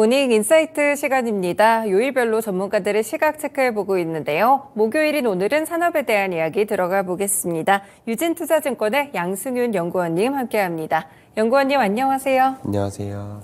모닝 인사이트 시간입니다. 요일별로 전문가들의 시각 체크해보고 있는데요. 목요일인 오늘은 산업에 대한 이야기 들어가 보겠습니다. 유진투자증권의 양승윤 연구원님 함께합니다. 연구원님 안녕하세요. 안녕하세요.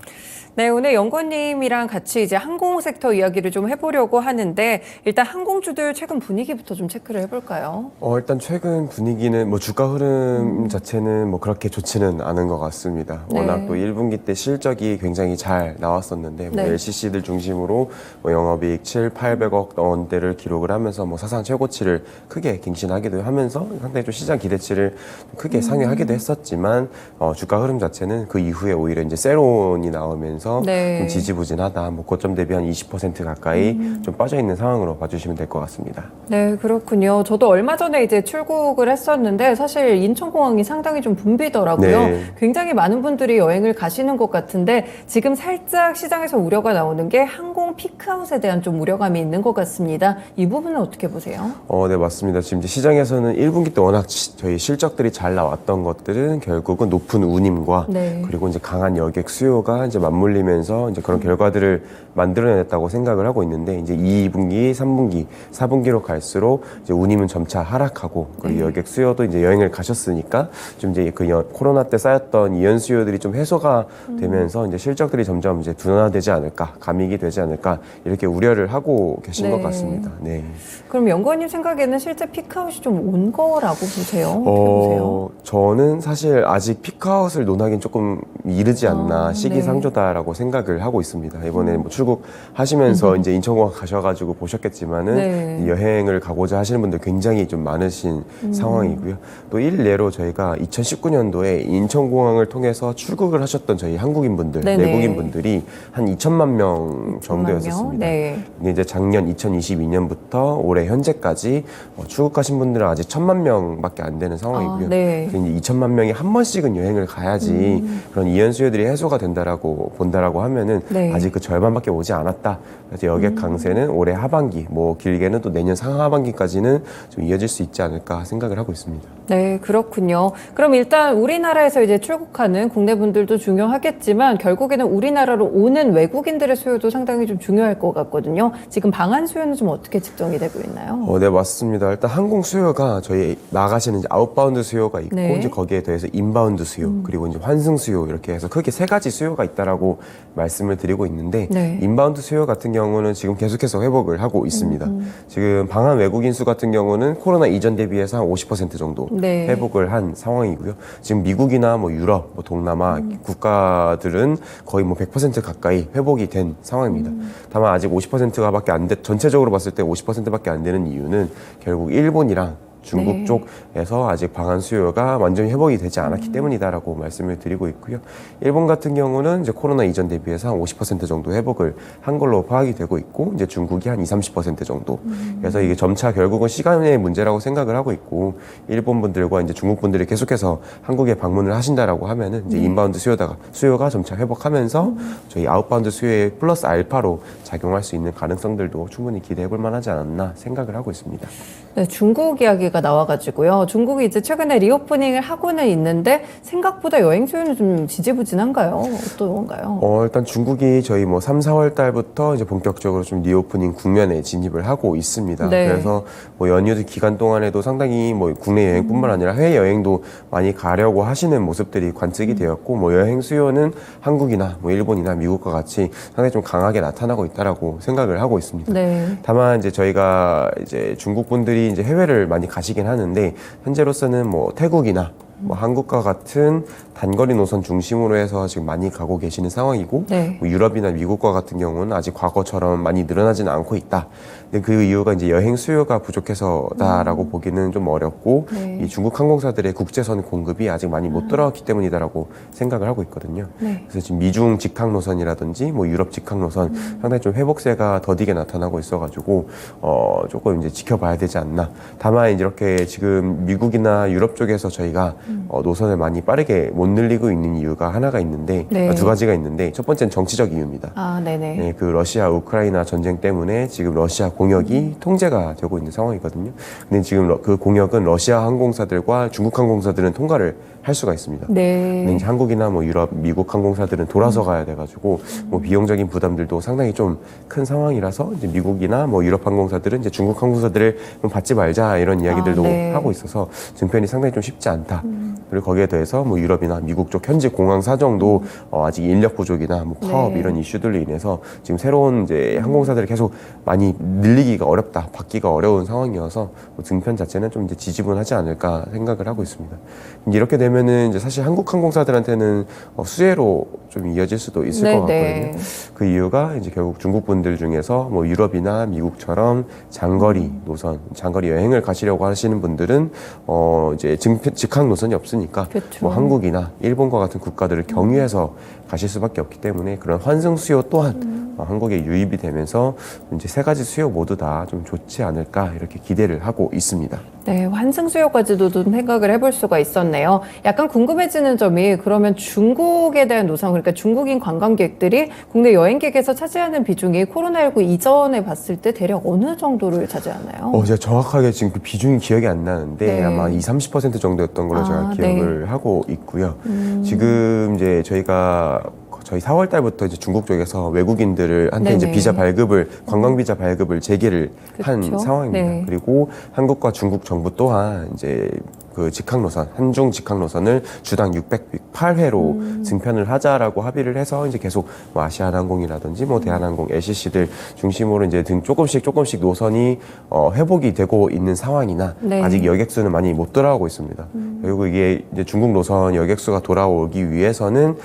네, 오늘 연구원님이랑 같이 이제 항공 섹터 이야기를 좀 해보려고 하는데 일단 항공주들 최근 분위기부터 좀 체크를 해볼까요? 일단 최근 분위기는 주가 흐름 자체는 그렇게 좋지는 않은 것 같습니다. 네. 워낙 또 1분기 때 실적이 굉장히 잘 나왔었는데 네. LCC들 중심으로 영업이익 800억 원대를 기록을 하면서 사상 최고치를 크게 갱신하기도 하면서 상당히 좀 시장 기대치를 크게 상회하기도 했었지만 주가 흐름 자체는 그 이후에 오히려 이제 세론이 나오면서 네. 좀 지지부진하다. 고점 대비 한 20% 가까이 좀 빠져 있는 상황으로 봐주시면 될 것 같습니다. 네, 그렇군요. 저도 얼마 전에 이제 출국을 했었는데 사실 인천공항이 상당히 좀 붐비더라고요. 네. 굉장히 많은 분들이 여행을 가시는 것 같은데 지금 살짝 시장에서 우려가 나오는 게 항공 피크아웃에 대한 좀 우려감이 있는 것 같습니다. 이 부분은 어떻게 보세요? 네, 맞습니다. 지금 이제 시장에서는 1분기 때 워낙 저희 실적들이 잘 나왔던 것들은 결국은 높은 운임과 네. 그리고 이제 강한 여객 수요가 이제 맞물리면서 이제 그런 결과들을 만들어냈다고 생각을 하고 있는데 이제 2분기, 3분기, 4분기로 갈수록 이제 운임은 점차 하락하고 그리고 네. 여객 수요도 이제 여행을 가셨으니까 좀 이제 코로나 때 쌓였던 이연 수요들이 좀 해소가 되면서 이제 실적들이 점점 이제 둔화되지 않을까, 감익이 되지 않을까 이렇게 우려를 하고 계신 네. 것 같습니다. 네. 그럼 연구원님 생각에는 실제 피크아웃이 좀 온 거라고 보세요? 어떻게 보세요? 저는 사실 아직 피크아웃을 논하기는 조금 이르지 않나, 시기상조다라고 네. 생각을 하고 있습니다. 이번에 출국하시면서 이제 인천공항 가셔가지고 보셨겠지만은 네. 여행을 가고자 하시는 분들 굉장히 좀 많으신 상황이고요. 또 일례로 저희가 2019년도에 인천공항을 통해서 출국을 하셨던 저희 한국인 분들, 네네. 내국인 분들이 한 2천만 명 정도였었습니다. 네. 근데 이제 작년 2022년부터 올해 현재까지 출국하신 분들은 아직 1,000만 명밖에 안 되는 상황이고요. 네. 이제 2천만 명이 한 번씩은 여행을 가야지 그런 이연 수요들이 해소가 된다라고 본다라고 하면은 네. 아직 그 절반밖에 오지 않았다. 그래서 여객 강세는 올해 하반기, 길게는 또 내년 상하반기까지는 좀 이어질 수 있지 않을까 생각을 하고 있습니다. 네, 그렇군요. 그럼 일단 우리나라에서 이제 출국하는 국내 분들도 중요하겠지만 결국에는 우리나라로 오는 외국인들의 수요도 상당히 좀 중요할 것 같거든요. 지금 방한 수요는 좀 어떻게 측정이 되고 있나요? 네, 맞습니다. 일단 항공 수요가 저희 나가시는 이제 아웃바운드 수요가 있고 네. 이제 거기에 더해서 인바운드 수요 그리고 이제 환승 수요 이렇게 해서 크게 세 가지 수요가 있다라고 말씀을 드리고 있는데 네. 인바운드 수요 같은 경우는 지금 계속해서 회복을 하고 있습니다. 지금 방한 외국인 수 같은 경우는 코로나 이전 대비해서 한 50% 정도 네. 회복을 한 상황이고요. 지금 미국이나 유럽, 동남아 국가들은 거의 100% 가까이 회복이 된 상황입니다. 다만 아직 50%가밖에 안 돼, 전체적으로 봤을 때 50%밖에 안 되는 이유는 결국 일본이랑 중국 네. 쪽에서 아직 방한 수요가 완전히 회복이 되지 않았기 때문이다라고 말씀을 드리고 있고요. 일본 같은 경우는 이제 코로나 이전 대비해서 한 50% 정도 회복을 한 걸로 파악이 되고 있고, 이제 중국이 한 20, 30% 정도. 그래서 이게 점차 결국은 시간의 문제라고 생각을 하고 있고, 일본 분들과 이제 중국 분들이 계속해서 한국에 방문을 하신다라고 하면은 이제 인바운드 수요가 점차 회복하면서 저희 아웃바운드 수요의 플러스 알파로 작용할 수 있는 가능성들도 충분히 기대해 볼 만하지 않았나 생각을 하고 있습니다. 네, 중국 이야기가 나와가지고요. 중국이 이제 최근에 리오프닝을 하고는 있는데 생각보다 여행 수요는 좀 지지부진한가요? 어떤가요? 일단 중국이 저희 3, 4월 달부터 이제 본격적으로 좀 리오프닝 국면에 진입을 하고 있습니다. 네. 그래서 연휴 기간 동안에도 상당히 국내 여행뿐만 아니라 해외 여행도 많이 가려고 하시는 모습들이 관측이 되었고, 여행 수요는 한국이나 일본이나 미국과 같이 상당히 좀 강하게 나타나고 있다라고 생각을 하고 있습니다. 네. 다만 이제 저희가 이제 중국 분들이 이제 해외를 많이 가시긴 하는데 현재로서는 태국이나 한국과 같은 단거리 노선 중심으로 해서 지금 많이 가고 계시는 상황이고, 네. 유럽이나 미국과 같은 경우는 아직 과거처럼 많이 늘어나지는 않고 있다. 근데 그 이유가 이제 여행 수요가 부족해서다라고 보기는 좀 어렵고, 네. 이 중국 항공사들의 국제선 공급이 아직 많이 못 들어왔기 때문이다라고 생각을 하고 있거든요. 네. 그래서 지금 미중 직항 노선이라든지 유럽 직항 노선 상당히 좀 회복세가 더디게 나타나고 있어가지고 조금 이제 지켜봐야 되지 않나. 다만 이제 이렇게 지금 미국이나 유럽 쪽에서 저희가 노선을 많이 빠르게 못 늘리고 있는 이유가 하나가 있는데 네. 두 가지가 있는데 첫 번째는 정치적 이유입니다. 아, 네네. 네, 그 러시아 우크라이나 전쟁 때문에 지금 러시아 공역이 통제가 되고 있는 상황이거든요. 근데 지금 그 공역은 러시아 항공사들과 중국 항공사들은 통과를 할 수가 있습니다. 네. 근데 이제 한국이나 뭐 유럽, 미국 항공사들은 돌아서 가야 돼가지고 뭐 비용적인 부담들도 상당히 좀 큰 상황이라서 이제 미국이나 뭐 유럽 항공사들은 이제 중국 항공사들을 좀 받지 말자 이런 이야기들도 네. 하고 있어서 증편이 상당히 좀 쉽지 않다. 그리고 거기에 더해서 뭐 유럽이나 미국 쪽 현지 공항 사정도 아직 인력 부족이나 뭐 파업 네. 이런 이슈들로 인해서 지금 새로운 이제 항공사들을 계속 많이 늘리기가 어렵다, 받기가 어려운 상황이어서 뭐 증편 자체는 좀 이제 지지분하지 않을까 생각을 하고 있습니다. 이제 이렇게 되면은 이제 사실 한국 항공사들한테는 수혜로 좀 이어질 수도 있을 네, 것 같거든요. 네. 그 이유가 이제 결국 중국 분들 중에서 뭐 유럽이나 미국처럼 장거리 노선, 장거리 여행을 가시려고 하시는 분들은 이제 직항 노선이 없으니까 그쵸. 뭐 한국이나 일본과 같은 국가들을 경유해서 가실 수밖에 없기 때문에 그런 환승 수요 또한 한국에 유입이 되면서 이제 세 가지 수요 모두 다 좀 좋지 않을까 이렇게 기대를 하하고 있습니다. 네, 환승 수요까지도 좀 생각을 해볼 수가 있었네요. 약간 궁금해지는 점이 그러면 중국에 대한 노선, 그러니까 중국인 관광객들이 국내 여행객에서 차지하는 비중이 코로나19 이전에 봤을 때 대략 어느 정도를 차지하나요? 제가 정확하게 지금 그 비중이 기억이 안 나는데 네. 아마 20-30% 정도였던 걸로 제가 기억을 하고 있고요. 지금 이제 저희 4월 달부터 이제 중국 쪽에서 외국인들한테 네네. 이제 비자 발급을 관광 비자 발급을 재개를 한 그쵸? 상황입니다. 네. 그리고 한국과 중국 정부 또한 이제 그 직항 노선, 한중 직항 노선을 주당 608회로 증편을 하자라고 합의를 해서 이제 계속 뭐 아시아나항공이라든지 뭐 대한항공, LCC들 중심으로 이제 조금씩 노선이 회복이 되고 있는 상황이나 네. 아직 여객수는 많이 못 돌아오고 있습니다. 그리고 이게 이제 중국 노선 여객수가 돌아오기 위해서는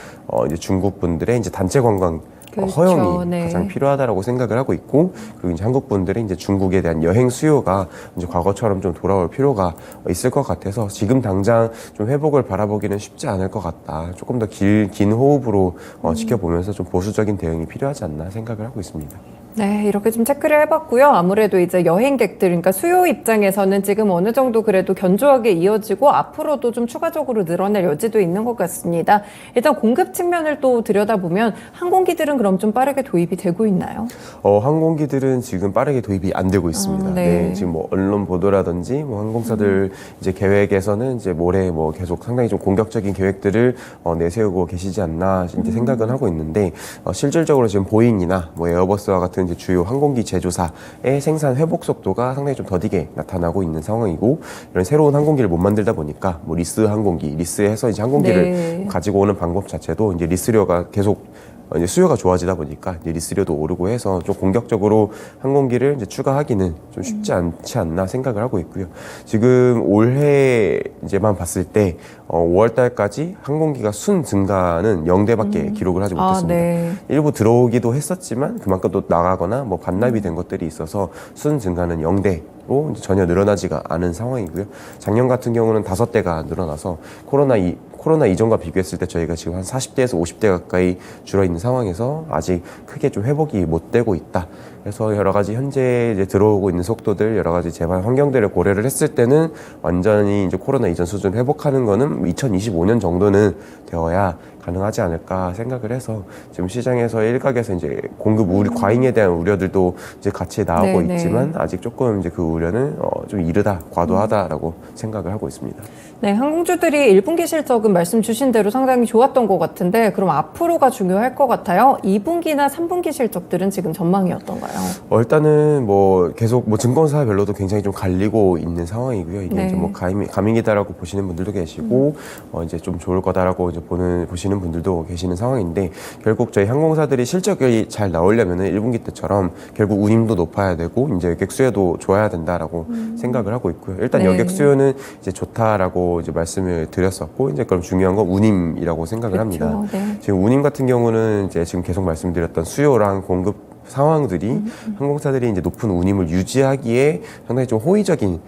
이제 중국 분들의 이제 단체 관광 그렇죠. 허용이 네. 가장 필요하다라고 생각을 하고 있고, 그리고 이제 한국 분들이 이제 중국에 대한 여행 수요가 이제 과거처럼 좀 돌아올 필요가 있을 것 같아서 지금 당장 좀 회복을 바라보기는 쉽지 않을 것 같다. 조금 더 긴 호흡으로 지켜보면서 좀 보수적인 대응이 필요하지 않나 생각을 하고 있습니다. 네, 이렇게 좀 체크를 해봤고요. 아무래도 이제 여행객들, 그러니까 수요 입장에서는 지금 어느 정도 그래도 견조하게 이어지고 앞으로도 좀 추가적으로 늘어날 여지도 있는 것 같습니다. 일단 공급 측면을 또 들여다보면 항공기들은 그럼 좀 빠르게 도입이 되고 있나요? 항공기들은 지금 빠르게 도입이 안 되고 있습니다. 네. 지금 뭐 언론 보도라든지 뭐 항공사들 이제 계획에서는 이제 올해 뭐 계속 상당히 좀 공격적인 계획들을 내세우고 계시지 않나 이제 생각은 하고 있는데 실질적으로 지금 보잉이나 뭐 에어버스와 같은 이제 주요 항공기 제조사의 생산 회복 속도가 상당히 좀 더디게 나타나고 있는 상황이고, 이런 새로운 항공기를 못 만들다 보니까 뭐 리스 항공기, 리스해서 이제 항공기를 네. 가지고 오는 방법 자체도 이제 리스료가 계속 이제 수요가 좋아지다 보니까 이제 리스료도 오르고 해서 좀 공격적으로 항공기를 이제 추가하기는 좀 쉽지 않지 않나 생각을 하고 있고요. 지금 올해 이제만 봤을 때 5월 달까지 항공기가 순 증가는 0대밖에 기록을 하지 못했습니다. 네. 일부 들어오기도 했었지만 그만큼 또 나가거나 뭐 반납이 된 것들이 있어서 순 증가는 0대로 전혀 늘어나지가 않은 상황이고요. 작년 같은 경우는 5대가 늘어나서 코로나 이전과 비교했을 때 저희가 지금 한 40대에서 50대 가까이 줄어있는 상황에서 아직 크게 좀 회복이 못 되고 있다. 그래서 여러 가지 현재 이제 들어오고 있는 속도들, 여러 가지 재반 환경들을 고려를 했을 때는 완전히 이제 코로나 이전 수준 회복하는 거는 2025년 정도는 되어야 가능하지 않을까 생각을 해서 지금 시장에서 일각에서 이제 공급 과잉에 대한 우려들도 이제 같이 나오고 네네. 있지만 아직 조금 이제 그 우려는 좀 이르다, 과도하다라고 생각을 하고 있습니다. 네, 항공주들이 1분기 실적은 말씀 주신 대로 상당히 좋았던 것 같은데 그럼 앞으로가 중요할 것 같아요. 2분기나 3분기 실적들은 지금 전망이 어떤가요? 일단은 뭐 계속 뭐 증권사별로도 굉장히 좀 갈리고 있는 상황이고요. 이게 네. 이제 뭐 가밍이다라고 보시는 분들도 계시고 이제 좀 좋을 거다라고 이제 보시는 분들도 계시는 상황인데, 결국 저희 항공사들이 실적이 잘 나오려면은 1분기 때처럼 결국 운임도 높아야 되고 이제 여객 수요도 좋아야 된다라고 생각을 하고 있고요. 일단 네. 여객 수요는 이제 좋다라고 이제 말씀을 드렸었고, 이제 그럼 중요한 건 운임이라고 생각을 합니다. 네. 지금 운임 같은 경우는 이제 지금 계속 말씀드렸던 수요랑 공급 상황들이 항공사들이 이제 높은 운임을 유지하기에 상당히 좀 호의적인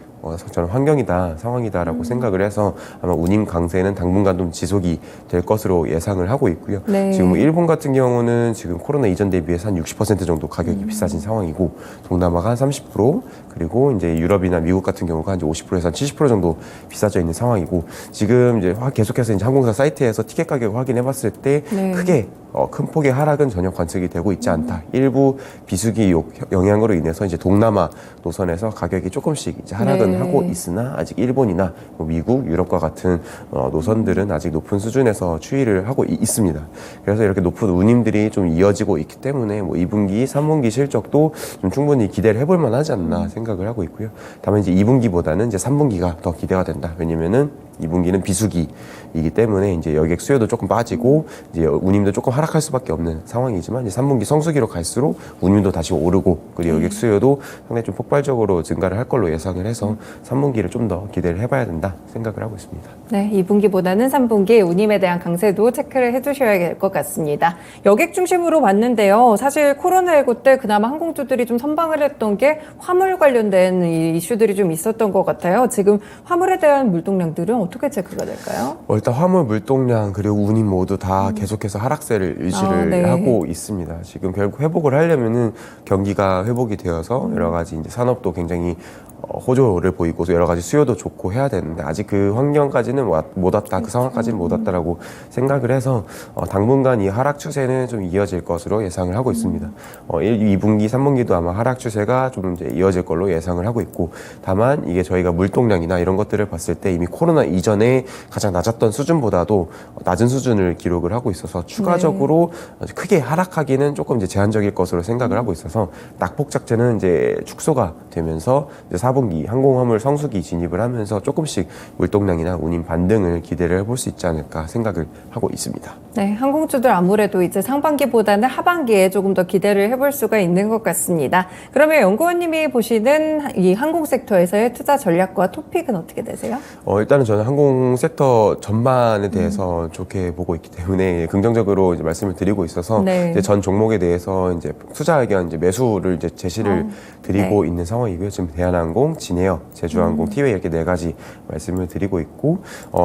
저는 환경이다, 상황이다라고 생각을 해서 아마 운임 강세는 당분간 좀 지속이 될 것으로 예상을 하고 있고요. 네. 지금 뭐 일본 같은 경우는 지금 코로나 이전 대비해서 한 60% 정도 가격이 비싸진 상황이고, 동남아가 한 30%, 그리고 이제 유럽이나 미국 같은 경우가 한 50%에서 한 70% 정도 비싸져 있는 상황이고, 지금 이제 계속해서 이제 항공사 사이트에서 티켓 가격 확인해봤을 때 네. 크게 큰 폭의 하락은 전혀 관측이 되고 있지 않다. 일부 비수기 영향으로 인해서 이제 동남아 노선에서 가격이 조금씩 이제 하락은 네. 하고 있으나, 아직 일본이나 뭐 미국, 유럽과 같은 노선들은 아직 높은 수준에서 추이를 하고 있습니다. 그래서 이렇게 높은 운임들이 좀 이어지고 있기 때문에 뭐 2분기, 3분기 실적도 좀 충분히 기대를 해볼 만하지 않나 생각을 하고 있고요. 다만 이제 2분기보다는 이제 3분기가 더 기대가 된다. 왜냐면은 2분기는 비수기이기 때문에 이제 여객 수요도 조금 빠지고 이제 운임도 조금 하락할 수밖에 없는 상황이지만, 이제 3분기 성수기로 갈수록 운임도 다시 오르고, 그리고 여객 수요도 상당히 좀 폭발적으로 증가를 할 걸로 예상을 해서 3분기를 좀 더 기대를 해봐야 된다 생각을 하고 있습니다. 네, 2분기보다는 3분기 운임에 대한 강세도 체크를 해두셔야 될 것 같습니다. 여객 중심으로 봤는데요. 사실 코로나19 때 그나마 항공주들이 좀 선방을 했던 게 화물 관련된 이 이슈들이 좀 있었던 것 같아요. 지금 화물에 대한 물동량들은 어떻게 체크가 될까요? 일단 화물 물동량 그리고 운임 모두 다 계속해서 하락세를 유지를 네. 하고 있습니다. 지금 결국 회복을 하려면은 경기가 회복이 되어서 여러 가지 이제 산업도 굉장히 호조를 보이고 여러 가지 수요도 좋고 해야 되는데, 아직 그 환경까지는 못 왔다, 그 상황까지는 못 왔다라고 생각을 해서 당분간 이 하락 추세는 좀 이어질 것으로 예상을 하고 있습니다. 2분기, 3분기도 아마 하락 추세가 좀 이제 이어질 걸로 예상을 하고 있고, 다만 이게 저희가 물동량이나 이런 것들을 봤을 때 이미 코로나 이전에 가장 낮았던 수준보다도 낮은 수준을 기록을 하고 있어서 추가적으로 크게 하락하기는 조금 이제 제한적일 것으로 생각을 하고 있어서, 낙폭 자체는 이제 축소가 되면서 이제 4분기 항공화물 성수기 진입을 하면서 조금씩 물동량이나 운임 반등을 기대를 해볼 수 있지 않을까 생각을 하고 있습니다. 네, 항공주들 아무래도 이제 상반기보다는 하반기에 조금 더 기대를 해볼 수가 있는 것 같습니다. 그러면 연구원님이 보시는 이 항공 섹터에서의 투자 전략과 토픽은 어떻게 되세요? 일단은 저는 항공 섹터 전반에 대해서 좋게 보고 있기 때문에 긍정적으로 이제 말씀을 드리고 있어서, 네. 이제 전 종목에 대해서 이제 투자 의견 이제 매수를 이제 제시를 드리고 있는 상황이고요. 지금 대한항공, 진에어, 제주항공, 티웨이 이렇게 네 가지 말씀을 드리고 있고,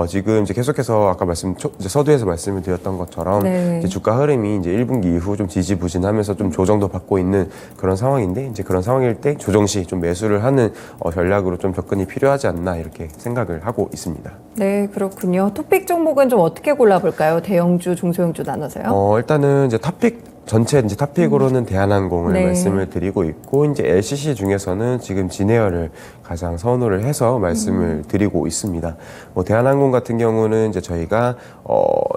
지금 이제 계속해서 아까 이제 서두에서 말씀을 드렸던 것처럼 네. 이제 주가 흐름이 이제 1분기 이후 좀 지지부진하면서 좀 조정도 받고 있는 그런 상황인데, 이제 그런 상황일 때 조정 시 좀 매수를 하는 전략으로 좀 접근이 필요하지 않나 이렇게 생각을 하고 있습니다. 네, 그렇군요. 토픽 종목은 좀 어떻게 골라볼까요? 대형주, 중소형주 나눠서요? 일단은 이제 전체 이제 탑픽으로는 대한항공을 네. 말씀을 드리고 있고, 이제 LCC 중에서는 지금 진에어를 가장 선호를 해서 말씀을 드리고 있습니다. 뭐 대한항공 같은 경우는 이제 저희가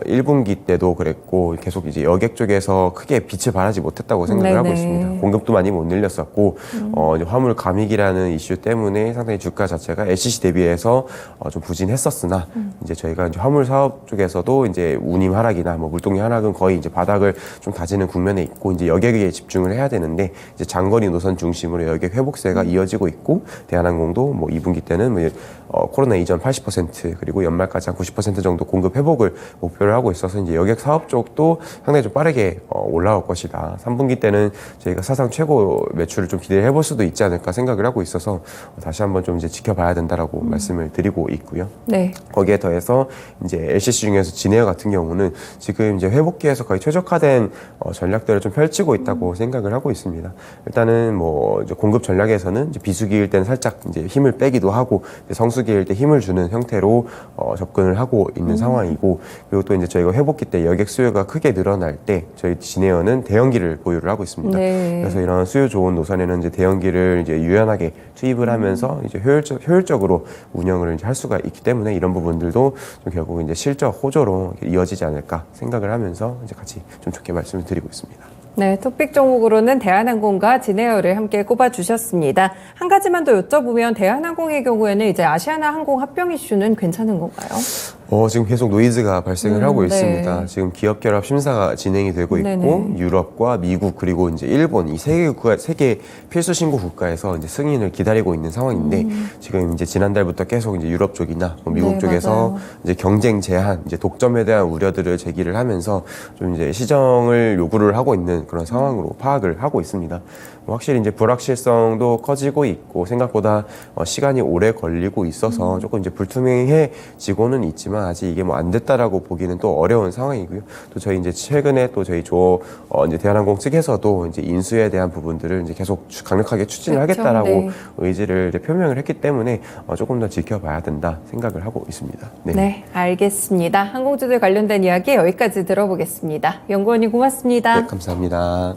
1분기 때도 그랬고 계속 이제 여객 쪽에서 크게 빛을 발하지 못했다고 생각을 네네. 하고 있습니다. 공급도 많이 못 늘렸었고, 이제 화물 감익이라는 이슈 때문에 상당히 주가 자체가 LCC 대비해서 좀 부진했었으나, 이제 저희가 이제 화물 사업 쪽에서도 이제 운임 하락이나 뭐 물동량 하락은 거의 이제 바닥을 좀 다지는 국면에 있고, 이제 여객에 집중을 해야 되는데, 이제 장거리 노선 중심으로 여객 회복세가 이어지고 있고, 대한항공도 뭐 2분기 때는 뭐 코로나 이전 80% 그리고 연말까지 한 90% 정도 공급 회복을 목표를 하고 있어서, 이제 여객 사업 쪽도 상당히 좀 빠르게 올라올 것이다. 3분기 때는 저희가 사상 최고 매출을 좀 기대해 볼 수도 있지 않을까 생각을 하고 있어서 다시 한번 좀 이제 지켜봐야 된다라고 말씀을 드리고 있고요. 네. 거기에 더해서 이제 LCC 중에서 진에어 같은 경우는 지금 이제 회복기에서 거의 최적화된 전략들을 좀 펼치고 있다고 생각을 하고 있습니다. 일단은 뭐 이제 공급 전략에서는 이제 비수기일 때는 살짝 이제 힘을 빼기도 하고, 이제 성수기일 때 힘을 주는 형태로 접근을 하고 있는 상황이고, 그리고 또 이제 저희가 회복기 때 여객 수요가 크게 늘어날 때 저희 진에어는 대형기를 보유를 하고 있습니다. 네. 그래서 이런 수요 좋은 노선에는 이제 대형기를 이제 유연하게 투입을 하면서 이제 효율적으로 운영을 이제 할 수가 있기 때문에, 이런 부분들도 좀 결국 이제 실적 호조로 이어지지 않을까 생각을 하면서 이제 같이 좀 좋게 말씀을 드리고 있습니다. 네, 토픽 종목으로는 대한항공과 진에어를 함께 꼽아주셨습니다. 한 가지만 더 여쭤보면 대한항공의 경우에는 이제 아시아나 항공 합병 이슈는 괜찮은 건가요? 지금 계속 노이즈가 발생을 하고 네. 있습니다. 지금 기업 결합 심사가 진행이 되고 있고, 네네. 유럽과 미국 그리고 이제 일본 이 세계 필수 신고 국가에서 이제 승인을 기다리고 있는 상황인데, 지금 이제 지난달부터 계속 이제 유럽 쪽이나 뭐 미국 네, 쪽에서 맞아요. 이제 경쟁 제한, 이제 독점에 대한 우려들을 제기를 하면서 좀 이제 시정을 요구를 하고 있는 그런 상황으로 파악을 하고 있습니다. 확실히 이제 불확실성도 커지고 있고 생각보다 시간이 오래 걸리고 있어서 조금 이제 불투명해지고는 있지만 아직 이게 뭐 안 됐다라고 보기는 또 어려운 상황이고요. 또 저희 이제 최근에 또 저희 이제 대한항공 측에서도 이제 인수에 대한 부분들을 이제 계속 강력하게 추진을 그렇죠. 하겠다라고 네. 의지를 이제 표명을 했기 때문에 조금 더 지켜봐야 된다 생각을 하고 있습니다. 네, 알겠습니다. 항공주들 관련된 이야기 여기까지 들어보겠습니다. 연구원님 고맙습니다. 네, 감사합니다.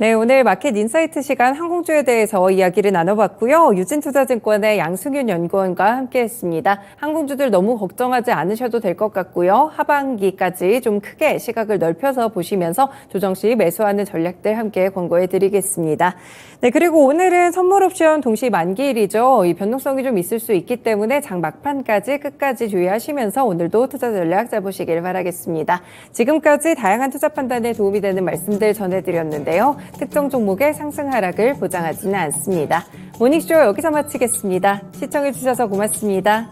네, 오늘 마켓 인사이트 시간 항공주에 대해서 이야기를 나눠봤고요. 유진투자증권의 양승윤 연구원과 함께했습니다. 항공주들 너무 걱정하지 않으셔도 될 것 같고요. 하반기까지 좀 크게 시각을 넓혀서 보시면서 조정 시 매수하는 전략들 함께 권고해드리겠습니다. 네, 그리고 오늘은 선물 옵션 동시 만기일이죠. 이 변동성이 좀 있을 수 있기 때문에 장 막판까지 끝까지 주의하시면서 오늘도 투자 전략 짜보시길 바라겠습니다. 지금까지 다양한 투자 판단에 도움이 되는 말씀들 전해드렸는데요. 특정 종목의 상승 하락을 보장하지는 않습니다. 모닝쇼 여기서 마치겠습니다. 시청해주셔서 고맙습니다.